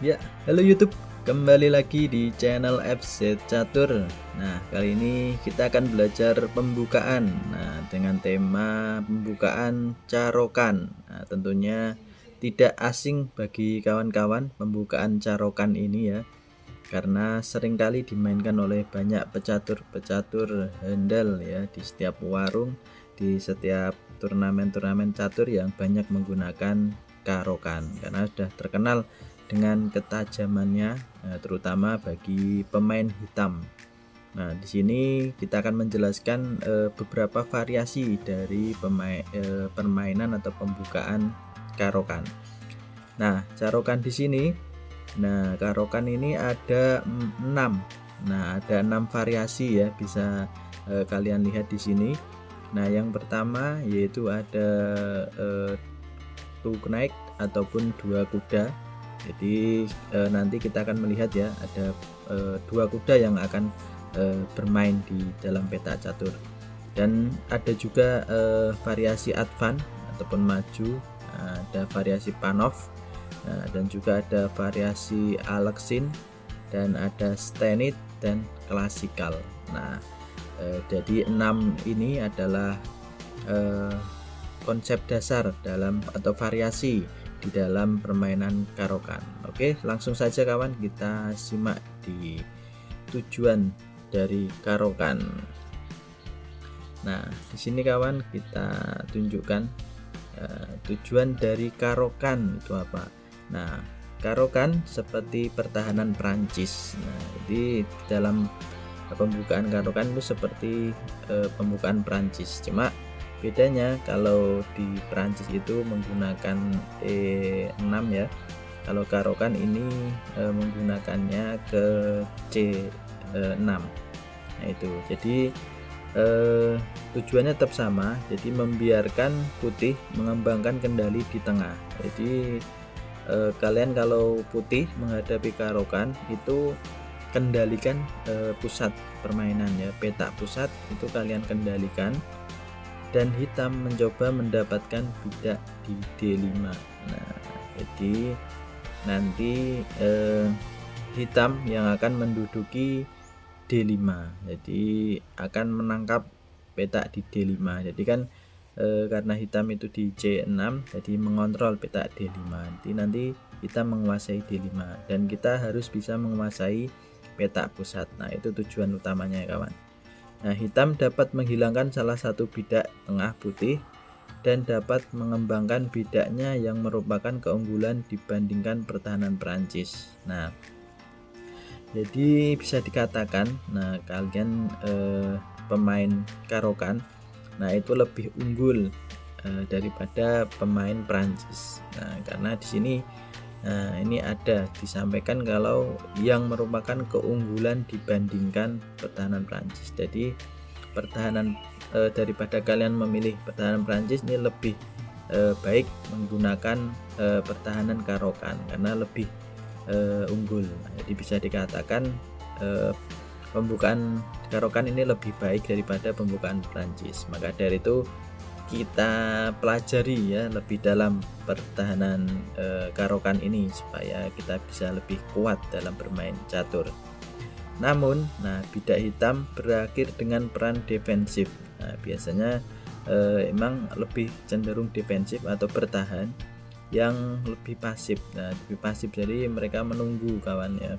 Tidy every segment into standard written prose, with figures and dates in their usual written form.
Ya, halo YouTube, kembali lagi di channel FZ Catur. Nah, kali ini kita akan belajar pembukaan. Nah, dengan tema pembukaan carokan. Nah, tentunya tidak asing bagi kawan-kawan pembukaan carokan ini ya, karena seringkali dimainkan oleh banyak pecatur-pecatur handal ya di setiap warung, di setiap turnamen-turnamen catur yang banyak menggunakan karokan karena sudah terkenal dengan ketajamannya, terutama bagi pemain hitam. Nah, di sini kita akan menjelaskan beberapa variasi dari permainan atau pembukaan karokan. Nah, carokan di sini, karokan ini ada 6. Nah, ada 6 variasi ya, bisa kalian lihat di sini. Nah, yang pertama yaitu ada two knight ataupun 2 kuda. Jadi nanti kita akan melihat ya, ada 2 kuda yang akan bermain di dalam peta catur. Dan ada juga variasi advance ataupun maju, ada variasi panov, dan juga ada variasi aleksin, dan ada stenit dan klasikal. Nah, jadi 6 ini adalah konsep dasar dalam atau variasi di dalam permainan karokan. Oke, langsung saja kawan, kita simak di tujuan dari karokan. Nah, di sini kawan kita tunjukkan tujuan dari karokan itu apa. Nah, karokan seperti pertahanan Prancis. Nah, jadi dalam pembukaan karokan itu seperti pembukaan Prancis, cuma bedanya kalau di Prancis itu menggunakan E6 ya, kalau karokan ini menggunakannya ke C6. Nah itu, jadi tujuannya tetap sama, jadi membiarkan putih mengembangkan kendali di tengah. Jadi kalian kalau putih menghadapi karokan itu kendalikan pusat permainan ya, peta pusat itu kalian kendalikan, dan hitam mencoba mendapatkan bidak di D5. Nah, jadi nanti hitam yang akan menduduki D5, jadi akan menangkap petak di D5. Jadi kan karena hitam itu di C6, jadi mengontrol petak D5. Nanti hitam menguasai D5 dan kita harus bisa menguasai petak pusat. Nah, itu tujuan utamanya ya kawan. Nah, hitam dapat menghilangkan salah satu bidak tengah putih dan dapat mengembangkan bidaknya yang merupakan keunggulan dibandingkan pertahanan Prancis. Nah, jadi bisa dikatakan, nah kalian pemain karokan, nah itu lebih unggul daripada pemain Prancis. Nah, karena di sini ini ada disampaikan kalau yang merupakan keunggulan dibandingkan pertahanan Prancis. Jadi pertahanan daripada kalian memilih pertahanan Prancis, ini lebih baik menggunakan pertahanan karokan karena lebih unggul. Jadi bisa dikatakan pembukaan karokan ini lebih baik daripada pembukaan Prancis. Maka dari itu kita pelajari ya lebih dalam pertahanan karokan ini supaya kita bisa lebih kuat dalam bermain catur. Namun, bidak hitam berakhir dengan peran defensif. Nah, biasanya emang lebih cenderung defensif atau bertahan, yang lebih pasif. Nah, lebih pasif, jadi mereka menunggu kawan ya.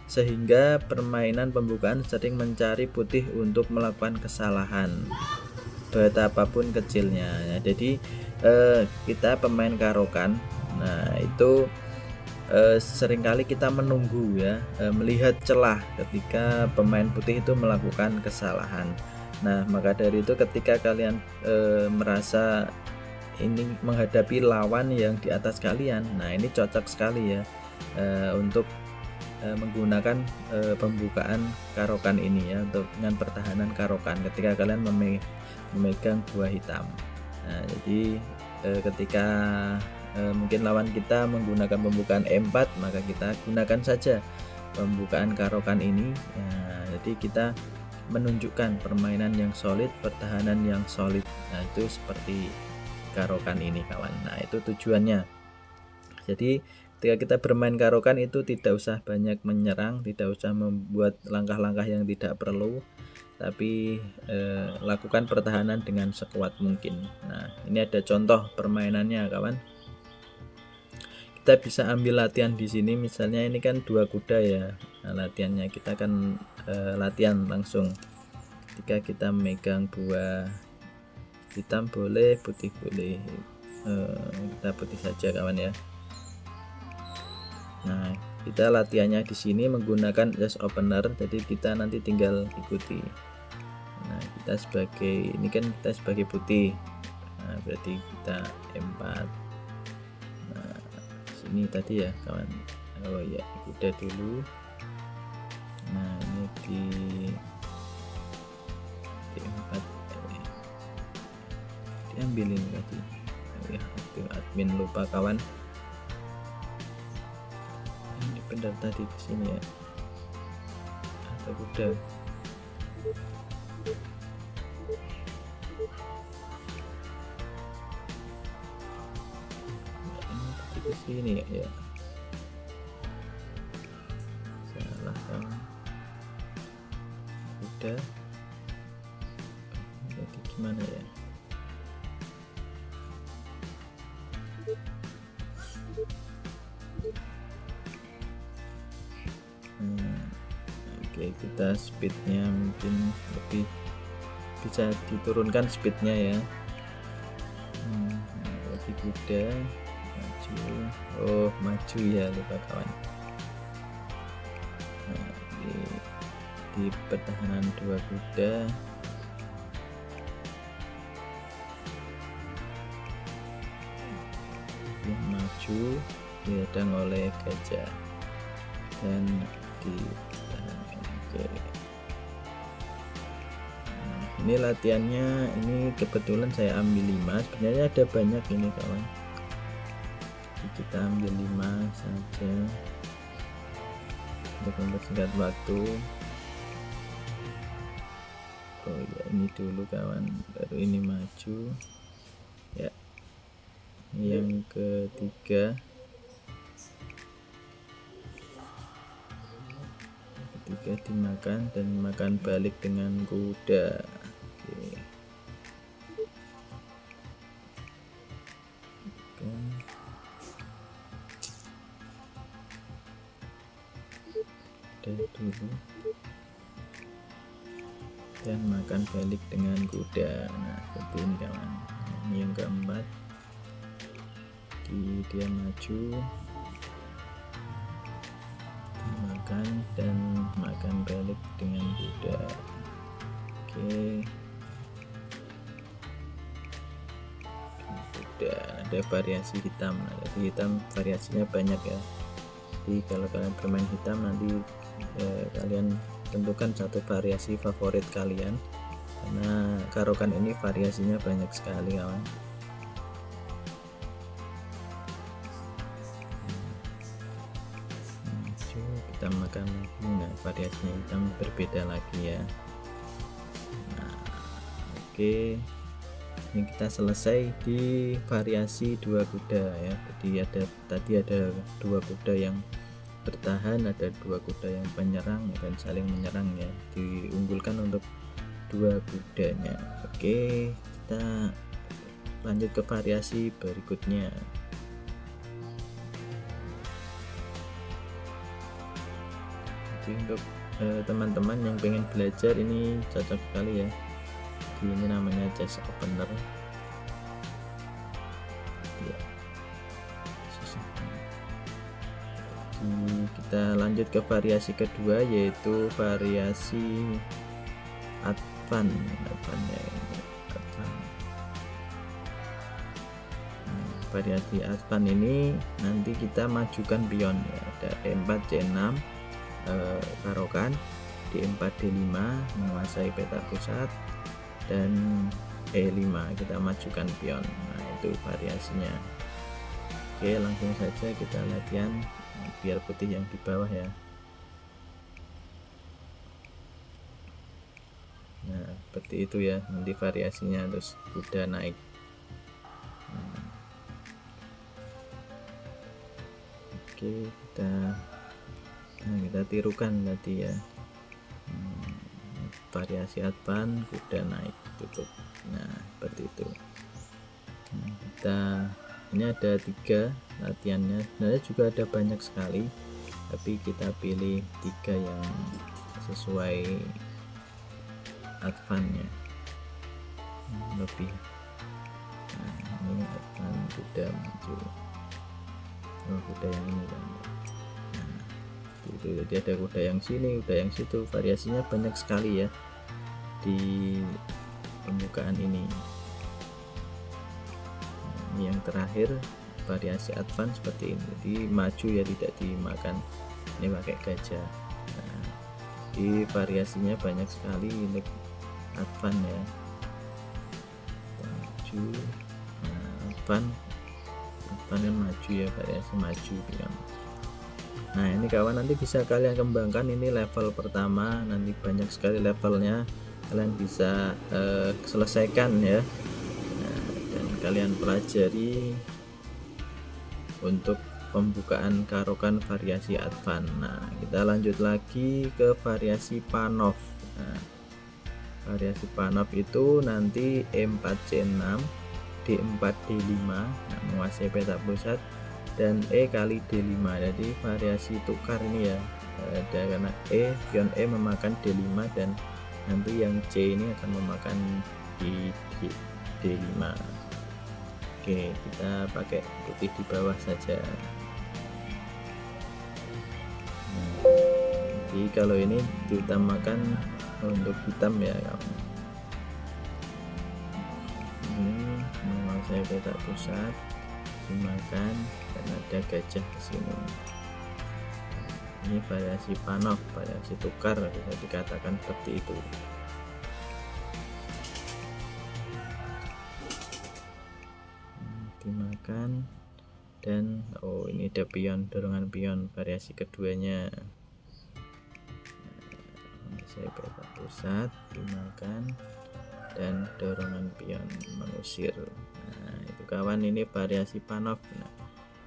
Sehingga permainan pembukaan sering mencari putih untuk melakukan kesalahan, betapapun kecilnya. Nah, jadi kita pemain karokan, nah itu seringkali kita menunggu ya, melihat celah ketika pemain putih itu melakukan kesalahan. Nah, maka dari itu ketika kalian merasa ini menghadapi lawan yang di atas kalian, nah ini cocok sekali ya untuk menggunakan pembukaan karokan ini ya, untuk dengan pertahanan karokan ketika kalian memegang buah hitam. Nah, jadi ketika mungkin lawan kita menggunakan pembukaan E4, maka kita gunakan saja pembukaan karokan ini. Nah, jadi kita menunjukkan permainan yang solid, pertahanan yang solid. Nah, itu seperti karokan ini kawan. Nah, itu tujuannya. Jadi ketika kita bermain karokan itu tidak usah banyak menyerang, tidak usah membuat langkah-langkah yang tidak perlu, tapi lakukan pertahanan dengan sekuat mungkin. Nah, ini ada contoh permainannya kawan. Kita bisa ambil latihan di sini, misalnya ini kan 2 kuda ya. Nah, latihannya kita akan latihan langsung. Ketika kita megang buah, hitam boleh, putih boleh. Kita putih saja kawan ya. Nah, kita latihannya di sini menggunakan just opener, jadi kita nanti tinggal ikuti. Nah, kita sebagai ini kan kita sebagai putih. Nah, berarti kita E4. Nah, sini tadi ya kawan. Oh ya, kuda dulu. Nah, ini di D4 diambilin tadi. Oh ya, itu admin lupa kawan. Ini benar tadi di sini ya. Ada kuda. Ini tadi ke sini ya. Salah kawan. Kuda. Jadi gimana ya? Oke, kita speednya mungkin lebih bisa diturunkan speednya ya. Lagi kuda maju, oh maju ya, lupa kawan. Nah, di pertahanan 2 kuda yang maju dihadang oleh gajah dan di Nah, ini latihannya, ini kebetulan saya ambil 5, sebenarnya ada banyak ini kawan. Jadi kita ambil 5 saja untuk mempersingkat waktu. Oh ya, ini dulu kawan, baru ini maju ya. Yang ketiga dimakan dan makan balik dengan kuda. Oke. Dulu dan makan balik dengan kuda. Nah, seperti ini kawan. Ini yang keempat, dia maju, makan dan makan balik dengan kuda. Oke, kuda ada variasi hitam. Nah, jadi hitam variasinya banyak ya. Jadi kalau kalian bermain hitam nanti kalian tentukan satu variasi favorit kalian, karena karokan ini variasinya banyak sekali kawan. Kita makan lagi. Nah, variasinya hitam berbeda lagi ya. Nah, oke, ini kita selesai di variasi 2 kuda ya. Jadi tadi ada 2 kuda yang bertahan, ada 2 kuda yang penyerang dan saling menyerang ya, diunggulkan untuk 2 kudanya. Oke, kita lanjut ke variasi berikutnya. Jadi untuk teman-teman yang pengen belajar ini cocok sekali ya. Jadi ini namanya chess opener ya. Kita lanjut ke variasi kedua, yaitu variasi advan. Variasi advan ini nanti kita majukan pion ya. Ada E4 C6 karokan, D4 D5 menguasai peta pusat, dan E5 kita majukan pion. Nah, itu variasinya. Oke, langsung saja kita latihan biar putih yang di bawah ya. Nah, seperti itu ya nanti variasinya, terus kuda naik. Oke, kita tirukan tadi ya. Variasi advan, kuda naik tutup. Nah, seperti itu. Ini ada 3 latihannya, sebenarnya juga ada banyak sekali, tapi kita pilih 3 yang sesuai advannya lebih. Ini advan kuda maju. Kuda yang ini kan. Itu jadi ada kuda yang sini, kuda yang situ, variasinya banyak sekali ya di pembukaan ini. Ini yang terakhir variasi advance seperti ini, jadi maju ya, tidak dimakan. Ini pakai gajah. Di variasinya banyak sekali untuk advance ya. Maju, advance kan maju ya, variasi maju ya. Nah, ini kawan nanti bisa kalian kembangkan, ini level pertama, nanti banyak sekali levelnya, kalian bisa selesaikan ya. Dan kalian pelajari untuk pembukaan karokan variasi advan. Nah, kita lanjut lagi ke variasi Panov. Nah, variasi Panov itu nanti E4C6, D4D5, nah, menguasai peta pusat, dan E kali D5. Jadi variasi tukar ini ya, ada karena pion E memakan D5 dan nanti yang C ini akan memakan di D5. Oke, kita pakai putih di bawah saja. Jadi kalau ini diutamakan untuk hitam ya kawan. Ini menguasai peta pusat, dimakan dan ada gajah ke sini. Ini variasi Panov, variasi tukar, bisa dikatakan seperti itu. Dimakan dan ini ada pion, dorongan pion, variasi keduanya. Saya peta pusat, dimakan dan dorongan pion mengusir. Nah, itu kawan, ini variasi Panov. Nah,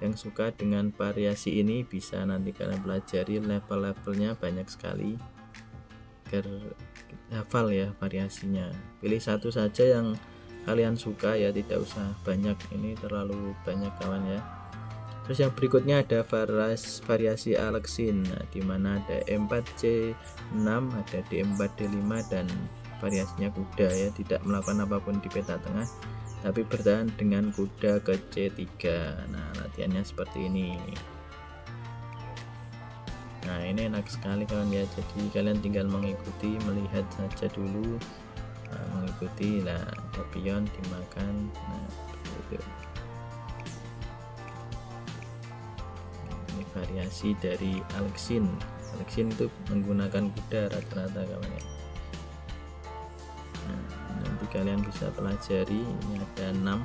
yang suka dengan variasi ini bisa nanti kalian pelajari, level-levelnya banyak sekali agar hafal ya variasinya. Pilih satu saja yang kalian suka ya, tidak usah banyak, ini terlalu banyak kawan ya. Terus yang berikutnya ada variasi Aleksin, nah, dimana ada E4C6, ada D4D5 dan variasinya kuda ya, tidak melakukan apapun di peta tengah tapi bertahan dengan kuda ke C3. Nah, latihannya seperti ini. Nah, ini enak sekali kawan ya, jadi kalian tinggal mengikuti, melihat saja dulu. Nah, mengikuti, nah ada pion dimakan, nah seperti itu. Ini variasi dari Aleksin. Aleksin itu menggunakan kuda rata-rata kawan ya. Nah, nanti kalian bisa pelajari, ini ada 6.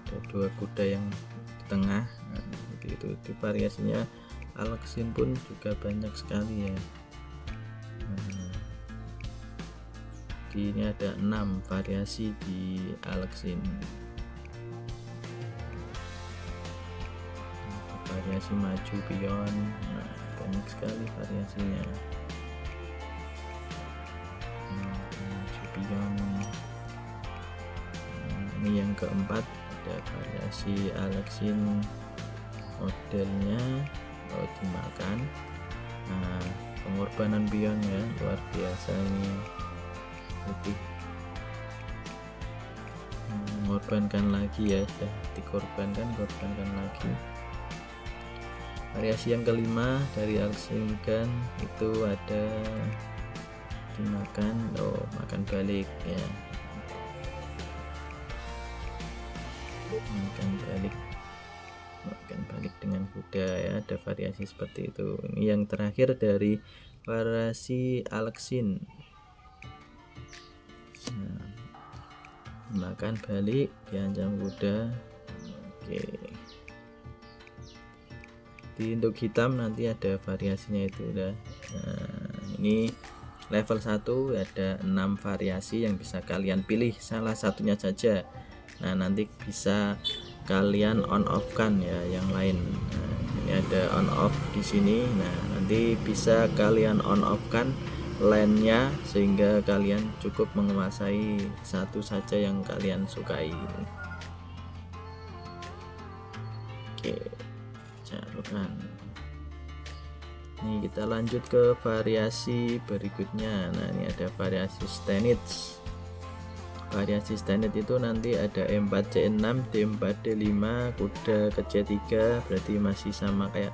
Ada 2 kuda yang di tengah. Nah, itu variasinya Aleksin pun juga banyak sekali ya. Nah, ini ada 6 variasi di Aleksin. Variasi maju pion, nah, banyak sekali variasinya. Maju pion. Nah, ini yang keempat, ada variasi Aleksin, modelnya dimakan. Nah, pengorbanan pion ya, luar biasa ini, putih mengorbankan lagi ya, sudah dikorbankan lagi. Variasi yang kelima dari Aleksin Gun itu ada dimakan, makan balik ya, makan balik dengan kuda ya, ada variasi seperti itu. Ini yang terakhir dari variasi Aleksin. Nah, makan balik, diancam kuda. Oke. Untuk hitam nanti ada variasinya itu udah. Nah, ini level 1 ada 6 variasi yang bisa kalian pilih salah satunya saja. Nah, nanti bisa kalian on off kan ya yang lain. Nah, ini ada on off di sini. Nah, nanti bisa kalian on off kan line-nya sehingga kalian cukup menguasai satu saja yang kalian sukai. Oke, carukan. Ini kita lanjut ke variasi berikutnya. Nah, ini ada variasi Stanage. Variasi Stanage itu nanti ada E4 C6, D4 D5, kuda ke C3, berarti masih sama kayak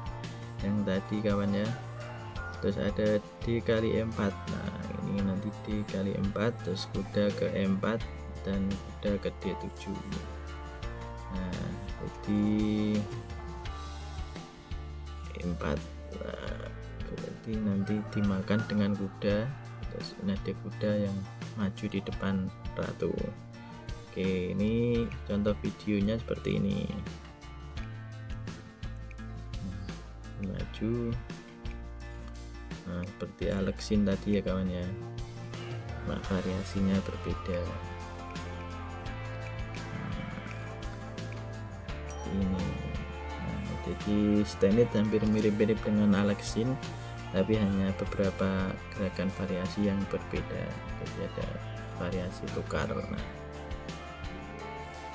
yang tadi kawan ya. Terus ada D kali E4. Nah, ini nanti D kali E4, terus kuda ke E4 dan kuda ke D7. Nah, jadi E4. Nah, berarti nanti dimakan dengan kuda, terus ada kuda yang maju di depan ratu. Oke, ini contoh videonya seperti ini. Maju. Nah, seperti Alexin tadi ya kawan ya. Nah, variasinya berbeda. Ini. Jadi Stanage hampir mirip-mirip dengan Alexin, tapi hanya beberapa gerakan variasi yang berbeda. Jadi ada variasi tukar. Nah,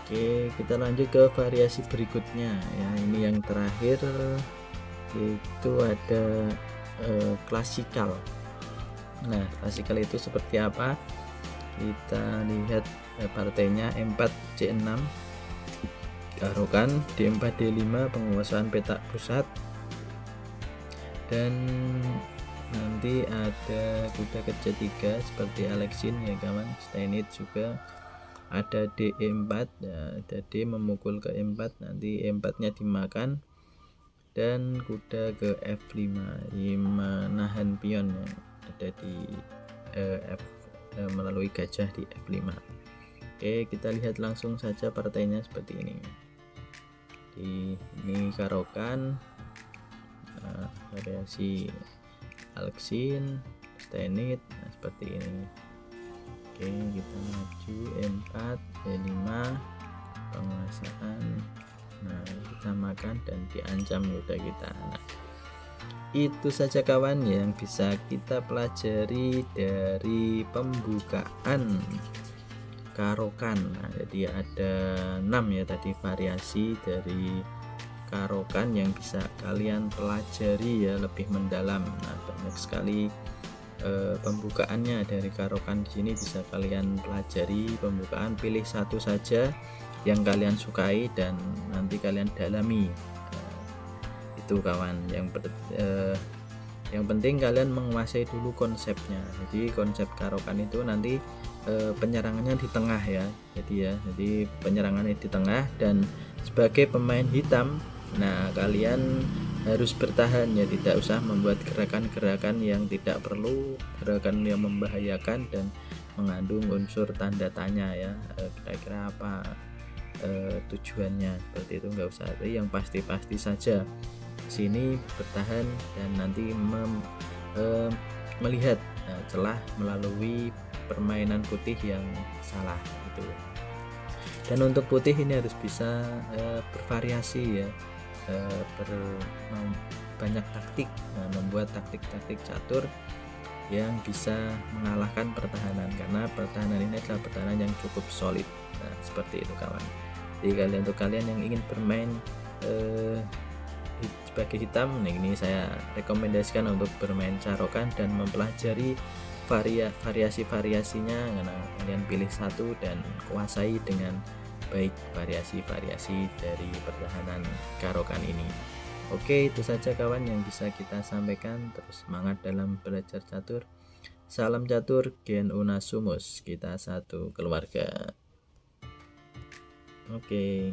oke, kita lanjut ke variasi berikutnya ya. Ini yang terakhir itu ada klasikal. Nah, klasikal itu seperti apa? Kita lihat partainya E4 C6, karokan, D4 D5 penguasaan petak pusat, dan nanti ada kuda ke C3 seperti Alexin ya kawan. Stanage juga ada D4 ya, ada D memukul ke E4, nanti E4 nya dimakan, dan kuda ke F5 ini menahan pion yang ada di melalui gajah di F5. Oke, kita lihat langsung saja partainya seperti ini. Ini karokan, variasi Alexin, Stanage, nah, seperti ini. Oke, kita maju E4 E5 penguasaan. Nah, kita makan dan diancam kuda kita. Nah, itu saja kawan yang bisa kita pelajari dari pembukaan karokan. Nah, jadi ada 6 ya tadi variasi dari karokan yang bisa kalian pelajari ya lebih mendalam. Nah, banyak sekali pembukaannya dari karokan. Di sini bisa kalian pelajari pembukaan, pilih satu saja yang kalian sukai dan nanti kalian dalami. Itu kawan, yang penting kalian menguasai dulu konsepnya. Jadi konsep karokan itu nanti penyerangannya di tengah ya. Jadi penyerangannya di tengah, dan sebagai pemain hitam, nah kalian harus bertahan ya, tidak usah membuat gerakan-gerakan yang tidak perlu, gerakan yang membahayakan dan mengandung unsur tanda tanya ya. Kira-kira apa tujuannya, seperti itu nggak usah. Tapi yang pasti-pasti saja sini bertahan dan nanti melihat celah melalui permainan putih yang salah gitu. Dan untuk putih ini harus bisa bervariasi ya, banyak taktik, membuat taktik-taktik catur yang bisa mengalahkan pertahanan, karena pertahanan ini adalah pertahanan yang cukup solid. Nah, seperti itu kawan. Jadi untuk kalian yang ingin bermain sebagai hitam, nah ini saya rekomendasikan untuk bermain carokan dan mempelajari variasi-variasinya. Karena kalian pilih satu dan kuasai dengan baik variasi-variasi dari pertahanan karokan ini. Oke, itu saja kawan yang bisa kita sampaikan. Terus semangat dalam belajar catur. Salam catur, Gen Unasumus, kita satu keluarga. Oke.